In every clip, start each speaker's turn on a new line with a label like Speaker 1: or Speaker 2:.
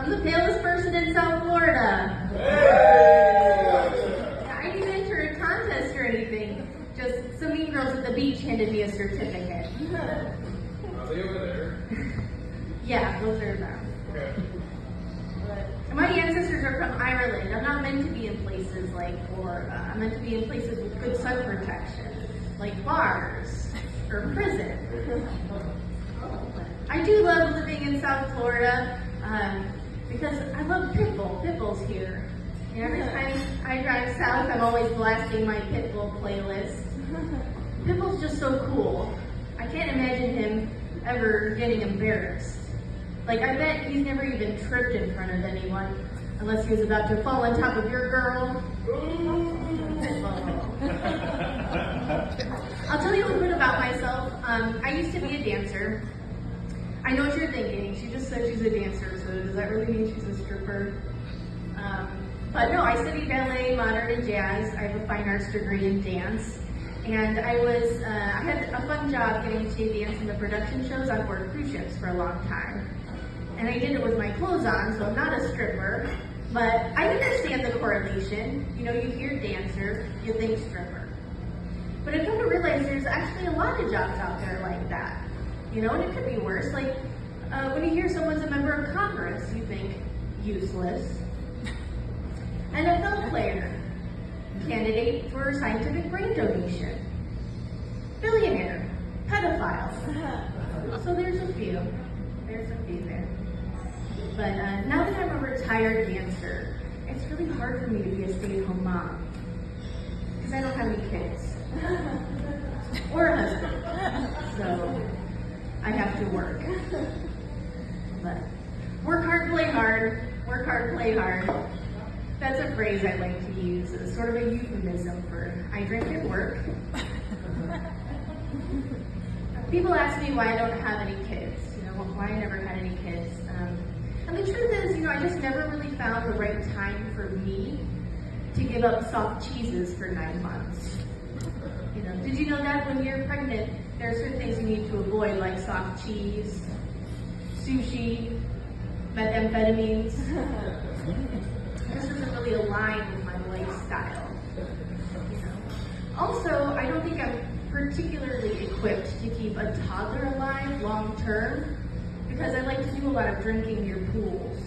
Speaker 1: I'm the palest person in South Florida. I didn't enter a contest or anything. Just some mean girls at the beach handed me a certificate.
Speaker 2: Are they over there?
Speaker 1: Yeah, those are them.
Speaker 2: Okay.
Speaker 1: My ancestors are from Ireland. I'm not meant to be in places like Florida. I'm meant to be in places with good sun protection, like bars or prison. I do love living in South Florida because I love Pitbull. Pitbull's here. And every time I drive south, I'm always blasting my Pitbull playlist. Pitbull's just so cool. I can't imagine him ever getting embarrassed. Like, I bet he's never even tripped in front of anyone, unless he was about to fall on top of your girl. I'll tell you a little bit about myself. I used to be a dancer. I know what you're thinking. She just said she's a dancer, so does that really mean she's a stripper? But no, I studied ballet, modern, and jazz. I have a fine arts degree in dance. And I had a fun job getting to dance in the production shows on board cruise ships for a long time. And I did it with my clothes on, so I'm not a stripper. But I understand the correlation. You know, you hear dancer, you think stripper. But I've come to realize there's actually a lot of jobs out there like that. You know, and it could be worse. Like, when you hear someone's a member of Congress, you think useless. NFL player, candidate for scientific brain donation, billionaire, pedophile. So there's a few there. But now that I'm a retired dancer, it's really hard for me to be a stay-at-home mom because I don't have any kids or a husband, so I have to work. But work hard, play hard. Work hard, play hard. That's a phrase I like to use as sort of a euphemism for I drink at work. People ask me why I don't have any kids, why I never had any kids. And the truth is, I just never really found the right time for me to give up soft cheeses for 9 months. Did you know that when you're pregnant, there are certain things you need to avoid, like soft cheese, sushi, methamphetamines? This doesn't really align with my lifestyle. Also, I don't think I'm particularly equipped to keep a toddler alive long term because I like to do a lot of drinking near pools.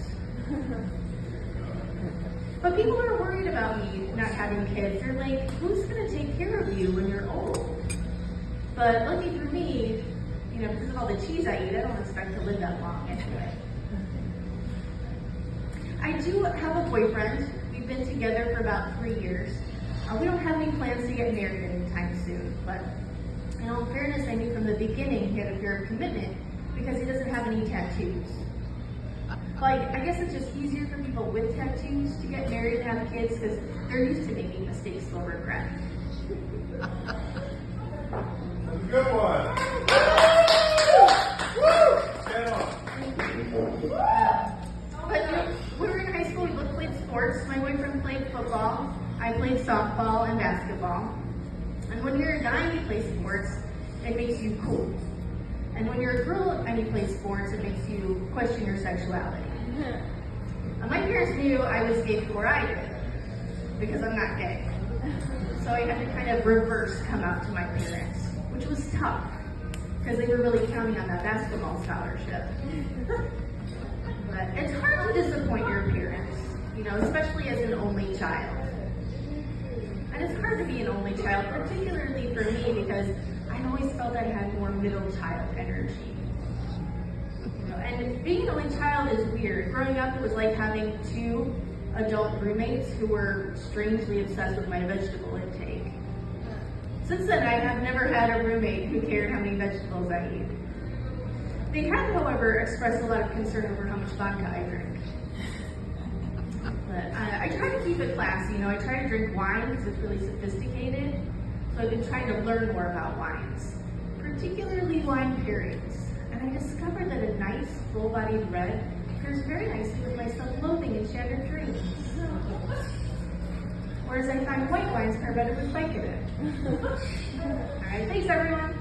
Speaker 1: But people are worried about me not having kids. They're like, who's going to take care of you when you're old? But lucky for me, because of all the cheese I eat, I don't expect to live that long anyway. I do have a boyfriend. We've been together for about 3 years. We don't have any plans to get married anytime soon, but in all fairness, I knew from the beginning he had a fear of commitment because he doesn't have any tattoos. Like, I guess it's just easier for people with tattoos to get married and have kids because they're used to making mistakes they'll regret.
Speaker 2: That's a good one. Get on.
Speaker 1: But when we were in high school, we both played sports. My boyfriend played football. I played softball and basketball. And when you're a guy and you play sports, it makes you cool. And when you're a girl and you play sports, it makes you question your sexuality. My parents knew I was gay before I did, because I'm not gay. So I had to kind of reverse come out to my parents, which was tough, because they were really counting on that basketball scholarship. But it's hard to disappoint your parents, especially as an only child. And it's hard to be an only child, particularly for me, because I always felt I had more middle child energy. And being an only child is weird. Growing up, it was like having 2 adult roommates who were strangely obsessed with my vegetable intake. Since then, I have never had a roommate who cared how many vegetables I eat. They have, however, expressed a lot of concern over how much vodka I drink. But I try to keep it classy. I try to drink wine because it's really sophisticated. So I've been trying to learn more about wines, particularly wine pairings. And I discovered that a nice, full-bodied red pairs very nicely with my self-loathing and shattered dreams. Whereas I find white wines pair better with Vicodin. All right, thanks everyone.